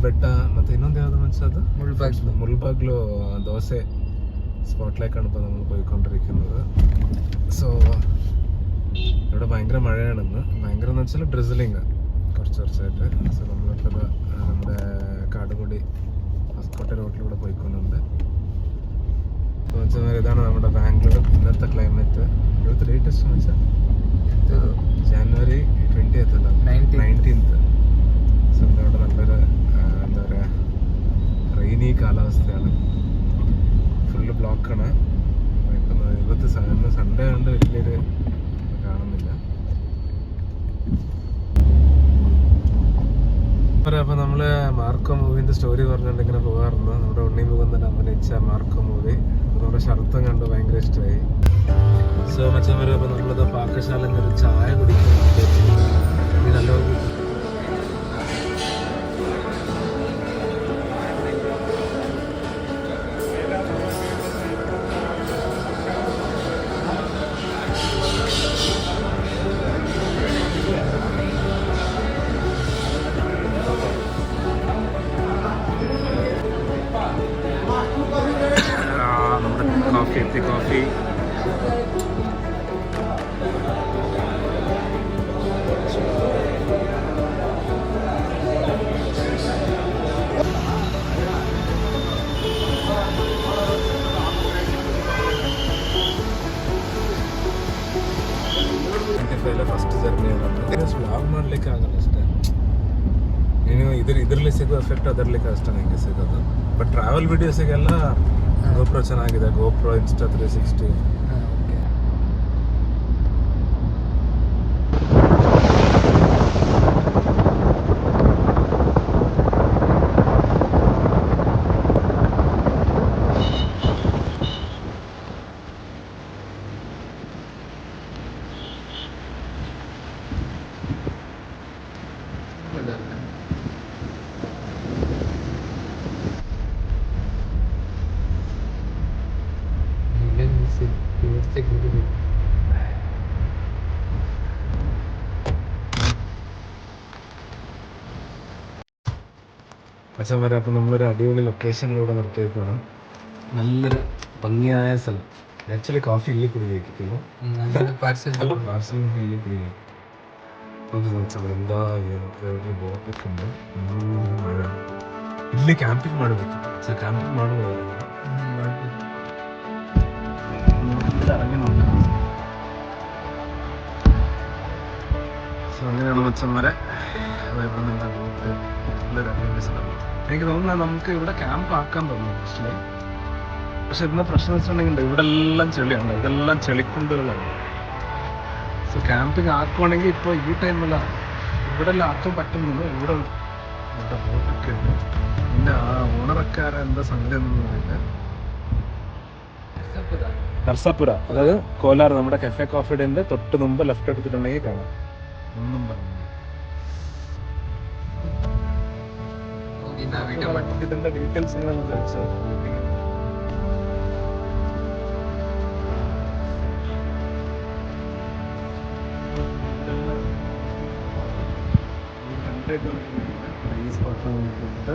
ಬೆಟ್ಟ ಮತ್ತೆ ಇನ್ನೊಂದು ಯಾವ್ದು ಮನ್ಸದು ಮುಳ್ಬಾಗ್ಲು ദോശ സ്പോട്ടിലേക്കാണ് ഇപ്പോൾ നമ്മൾ പോയിക്കൊണ്ടിരിക്കുന്നത്. സോ ഇവിടെ ഭയങ്കര മഴയാണെന്ന്. ഭയങ്കര എന്ന് വെച്ചാൽ ഡ്രിസിലിങ് കുറച്ചായിട്ട്. സോ നമ്മളിപ്പോൾ നമ്മുടെ കാടുകുടി ഹോസ്കോട്ടെ റോഡിലൂടെ പോയിക്കൊണ്ടുണ്ട്. അപ്പോൾ വെച്ചാൽ ഇതാണ് നമ്മുടെ ബാംഗ്ലൂർ ഇന്നത്തെ ക്ലൈമറ്റ്. ഇവിടുത്തെ ലേറ്റസ്റ്റ് എന്ന് വെച്ചാൽ ജാനുവരി 20th അല്ല 19th. സോ ഇവിടെ നല്ലൊരു എന്താ പറയുക റെയിനി കാലാവസ്ഥയാണ്. ഫുള്ള് ബ്ലോക്കാണ്. ഇവിടുത്തെ സൺഡേ കൊണ്ട് വലിയൊരു കാണുന്നില്ല. അപ്പോൾ നമ്മള് മാർക്കോ മൂവിന്റെ സ്റ്റോറി പറഞ്ഞുകൊണ്ട് ഇങ്ങനെ പോകാറുണ്ട്. നമ്മുടെ ഉണ്ണി മുകുന്ദൻ അഭിനയിച്ച മാർക്കോ മൂവി. നമ്മുടെ ശരത്തും കണ്ട് ഭയങ്കര ഇഷ്ടമായി. സോ മച്ചന്മാരെ അപ്പോൾ നമ്മളിത് പാകശാല എന്നൊരു ചായ കുടിക്കുന്നുണ്ട്. നല്ല കോഫി ಫಸ್ಟ್ ಜರ್ನಿ ವ್ಲಾಗ್ ಮಾಡ್ಲಿಕ್ಕೆ ಆಗಲ್ಲ ಅಷ್ಟೇ. ನೀನು ಇದರಲ್ಲಿ ಸಿಗೋ ಎಫೆಕ್ಟ್ ಅದರಲ್ಲಿಕ್ಕೆ ಅಷ್ಟೇ ನನಗೆ ಸಿಗೋದು. ಬಟ್ ಟ್ರಾವೆಲ್ ವಿಡಿಯೋಸಿಗೆಲ್ಲ GoPro ಚೆನ್ನಾಗಿದೆ. GoPro Insta 360. അച്ഛൻ വരെ അപ്പോൾ നമ്മളൊരു അടിപൊളി ലൊക്കേഷനിലൂടെ നിർത്തിയേക്കാണ്. നല്ലൊരു ഭംഗിയായ സ്ഥലം. ആക്ച്വലി കോഫി ഇല്ലി കുടിക്കുന്നു. പാർസൽ ഇല്ലി കുടിക്കും. എന്താ ಬೋಟಕ್ಕೆ ಮഴ ಇಲ್ಲಿ ಕ್ಯಾಂಪಿಂಗ್ ಮಾಡಬೇಕು. ಸರ್ ಕ್ಯಾಂಪಿಂಗ್ ಮಾಡುವಾಗ ഇറങ്ങി നോക്കാം. സോ അങ്ങനെയാണ് മച്ചന്മാരെ. എനിക്ക് തോന്നുന്നത് നമുക്ക് ഇവിടെ ക്യാമ്പ് ആക്കാൻ തോന്നുന്നു ആക്ച്വലി. പക്ഷെ ഇന്ന് പ്രശ്നം വെച്ചിട്ടുണ്ടെങ്കിൽ ഇവിടെ എല്ലാം ചെളിയാണ്. ഇതെല്ലാം ചെളിക്കുണ്ടുകളാണ്. സോ ക്യാമ്പിങ് ആക്കുവാണെങ്കിൽ ഇപ്പോൾ ഈ ടൈമില്ല, ഇവിടെ എല്ലാം ആക്കാൻ പറ്റുന്നത്. ഇവിടെ ബോട്ടൊക്കെ ഉണ്ട്. പിന്നെ ആ ഓണറക്കാരെ എന്താ സംഗതി എന്നൊന്നും അറിയില്ല. നർസാപുര, അതായത് കോലാർ നമ്മുടെ കഫേ കോഫി ഡേന്റെ തൊട്ട് മുമ്പ് ലെഫ്റ്റ് എടുത്തിട്ടുണ്ടെങ്കിൽ കാണാം. ഒന്നും പറഞ്ഞു ഇതിന്റെ ഡീറ്റെയിൽസ് എങ്ങനെയാണെന്ന് ചോദിച്ചാൽ ഈ സ്പോട്ട് നോക്കിയിട്ട്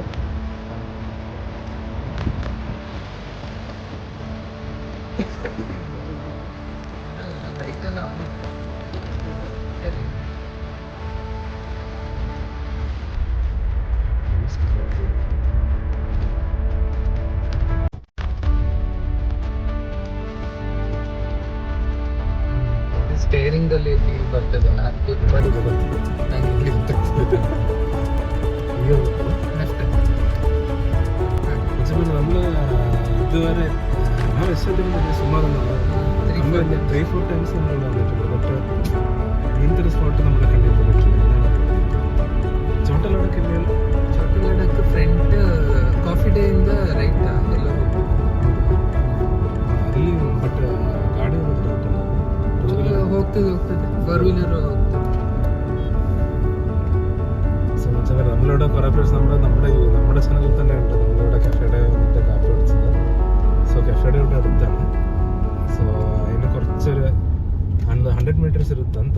ಸ್ಟೇರಿಂಗ್ ಅಲ್ಲಿ ಬರ್ತದೆ. നമ്മള് ഇതുവരെ ആ റെസ്റ്റോറൻറ്റ് സുമാർ 3-4 ടൈംസ് നമ്മൾ വന്നിട്ടുണ്ട്. ബട്ട് ഇങ്ങനത്തെ ഒരു സ്പോട്ട് നമ്മളെ കണ്ടിട്ട് പറ്റില്ല. ചോട്ടലടക്ക് ചോട്ടലടക്ക് ಫ್ರಂಟ್ ಕಾಫಿ ಡೇ ಇಂದ ರೈಟ್ ಎಲ್ಲ ಅಲ್ಲಿ. ಬಟ್ ಗಾಡಿ ಹೋಗ್ತದೆ 4-wheeler ಹೋಗ್ತದೆ. നമ്മളിവിടെ കുറേ പേഴ്സ് നമ്മുടെ ചാനലിൽ തന്നെ ഉണ്ട്. നമ്മളിവിടെ കഫേഡേ വന്നിട്ട് കാപ്പി കുടിച്ചത്. സോ കഫേഡേ ഇവിടെ അടുത്താണ്. ಸೊ ಇನ್ನು കുറച്ചൊരു 100 meters ಇರುತ್ತೆ ಅಂತ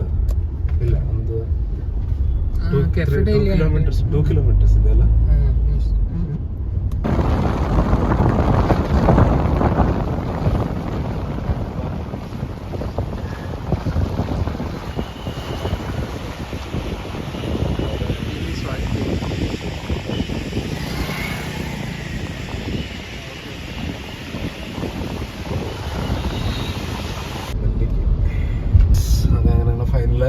ಇಲ್ಲ, ಒಂದು 2 kilometers ಇದೆಯಲ್ಲ. അതങ്ങനെ ഫൈനല്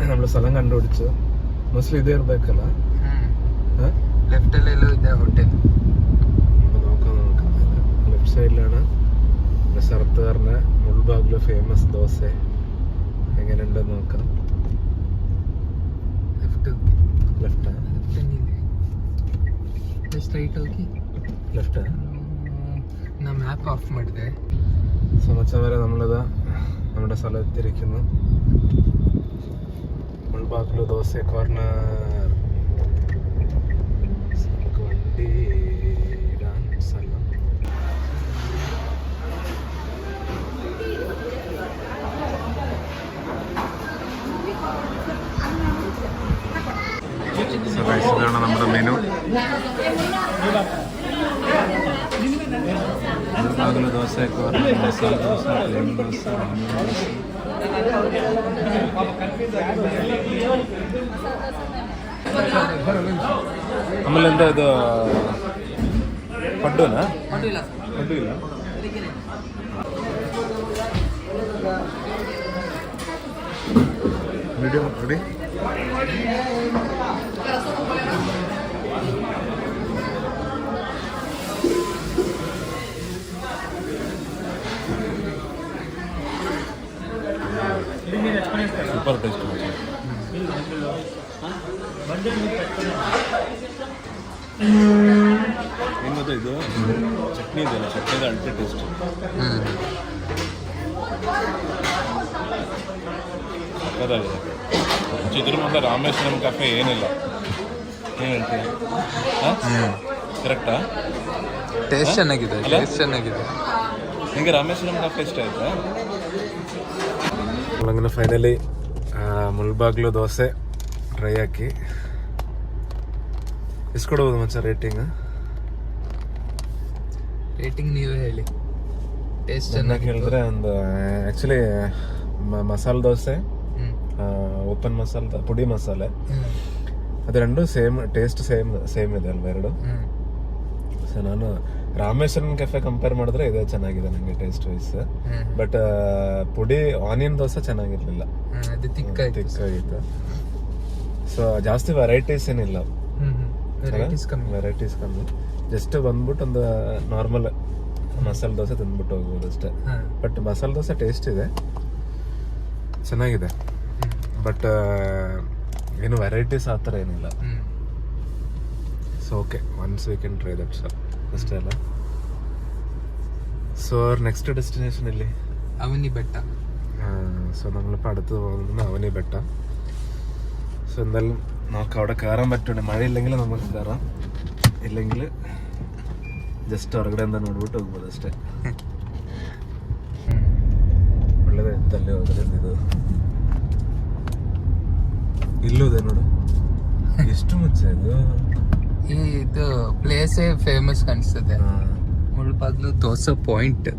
നമ്മൾ സ്ഥലം കണ്ടുപിടിച്ചു. മോസ്റ്റ്ലി ഇതേ ഇರ್ಬೇಕಲ್ಲ. ലെഫ്റ്റಲ್ಲೆಲ್ಲೋ ಇದೆ ಹೋಟೆಲ್. നോക്കാം. ലെഫ്റ്റ് സൈഡിലാണ് സർത്താറിന് മുൾബാഗില് ഫേമസ് ദോശ. എങ്ങനെയുണ്ടെന്ന് നോക്കാം. ലെഫ്റ്റ് ಸ್ಟ್ರೈಟ್ ಹೋಗಿ ಲೆಫ್ಟ್. ನಾ ಮ್ಯಾಪ್ ಆಫ್ ಮಾಡಿದೆ. സമച്ചം വരെ നമ്മളിതാ നമ്മുടെ സ്ഥലത്തിരിക്കുന്നു. മുൾബാഗില് ദോശ കോർണർ. വണ്ടി ഇടാൻ സ്ഥലം. ഇതാണ് നമ്മുടെ മെനു. മുൾബാഗില് ദോശ കോർണർ, മസാല ദോശ, പ്ലെയിൻ ദോശ, ಆಮೇಲೆ ಎಂತ ಇದು ಪಡ್ಡುನಾ? ಪಡ್ಡು ಇಲ್ಲ. ವಿಡಿಯೋ ನೋಡಿ. Super taste. ಏನು ಗೊತ್ತಾ, ಇದು ಚಟ್ನಿ ಇದೆಯಲ್ಲ, ಚಟ್ನಿದ ಅಲ್ಟಿ ಟೇಸ್ಟ್. ಇದ್ರ ಮುಂದೆ ರಾಮೇಶ್ವರಂ ಕೆಫೆ ಏನಿಲ್ಲ. ಏನು ಹೇಳ್ತೀಯ? ಕರೆಕ್ಟಾ? ಟೇಸ್ಟ್ ಚೆನ್ನಾಗಿದೆ. ನಿಮಗೆ ರಾಮೇಶ್ವರಂ ಕೆಫೆ ಇಷ್ಟ ಆಯ್ತಾ? അങ്ങനെ ഫൈനലി മുൾബാഗിಲು ದೋಸೆ ಟ್ರೈ ಹಾಕಿ ಎಷ್ಟು ಕೊಡ್ಬೋದು ಮಚ್ಚ ರೇಟಿಂಗ್? ನೀವೇ ಹೇಳಿ. ಟೇಸ್ಟ್ ಚೆನ್ನಾಗಿ ಹೇಳಿದ್ರೆ ಒಂದು ಆ್ಯಕ್ಚುಲಿ ಮಸಾಲೆ ದೋಸೆ, ಓಪನ್ ಮಸಾಲೆ, ಪುಡಿ ಮಸಾಲೆ, ಅದು ಎರಡು ಸೇಮ್ ಟೇಸ್ಟ್ ಸೇಮ್ ಇದೆ ಅಲ್ವಾ ಎರಡು? ಸೊ ನಾನು ರಾಮೇಶ್ವರಂ ಕೆಫೆ ಕಂಪೇರ್ ಮಾಡಿದ್ರೆ ಇದೇ ಚೆನ್ನಾಗಿದೆ ನನಗೆ ಟೇಸ್ಟ್ ವೈಸ್. ಬಟ್ ಪುಡಿ ಆನಿಯನ್ ದೋಸೆ ಚೆನ್ನಾಗಿರ್ಲಿಲ್ಲ, ತಿಕ್ಕಾಗಿತ್ತು. ಸೊ ಜಾಸ್ತಿ ವೆರೈಟೀಸ್ ಏನಿಲ್ಲ, ವೆರೈಟೀಸ್ ಕಮ್ಮಿ. ಜಸ್ಟ್ ಬಂದ್ಬಿಟ್ಟು ಒಂದು ನಾರ್ಮಲ್ ಮಸಾಲೆ ದೋಸೆ ತಿಂದ್ಬಿಟ್ಟು ಹೋಗ್ಬೋದು ಅಷ್ಟೇ. ಬಟ್ ಮಸಾಲೆ ದೋಸೆ ಟೇಸ್ಟ್ ಇದೆ, ಚೆನ್ನಾಗಿದೆ. ಬಟ್ ಏನು ವೆರೈಟೀಸ್ ಆ ಥರ ಏನಿಲ್ಲ. So okay, once we can try that shop ಅಷ್ಟೇ ಅಲ್ಲ. ಸೊ ನೆಕ್ಸ್ಟ್ ಡೆಸ್ಟಿನೇಷನ್ ಇಲ್ಲಿ അവനി ಬೆಟ್ಟ. സോ നമ്മളിപ്പോൾ അടുത്ത് പോകുന്നത് അവനി ബെട്ട. സോ എന്തായാലും നമുക്ക് അവിടെ കയറാൻ പറ്റുന്നുണ്ട്. മഴയില്ലെങ്കിൽ നമുക്ക് കയറാം, ഇല്ലെങ്കിൽ ಜಸ್ಟ್ ಹೊರಗಡೆ ಅಂತ ನೋಡ್ಬಿಟ್ಟು ಹೋಗ್ಬೋದು ಅಷ್ಟೇ. ಒಳ್ಳೆದೇ ಇತ್ತಲ್ಲಿ ಹೋದ್ರೆ. ಇದು ಇಲ್ಲುದೆ ನೋಡು, ಎಷ್ಟು ಮುಂಚೆ ಇದು ಪ್ಲೇಸೇ ಫೇಮಸ್ ಕಾಣಿಸ್ತದೆ. ಮುಳ್ಬಾಗ್ಲು ದೋಸೆ ಪಾಯಿಂಟ್.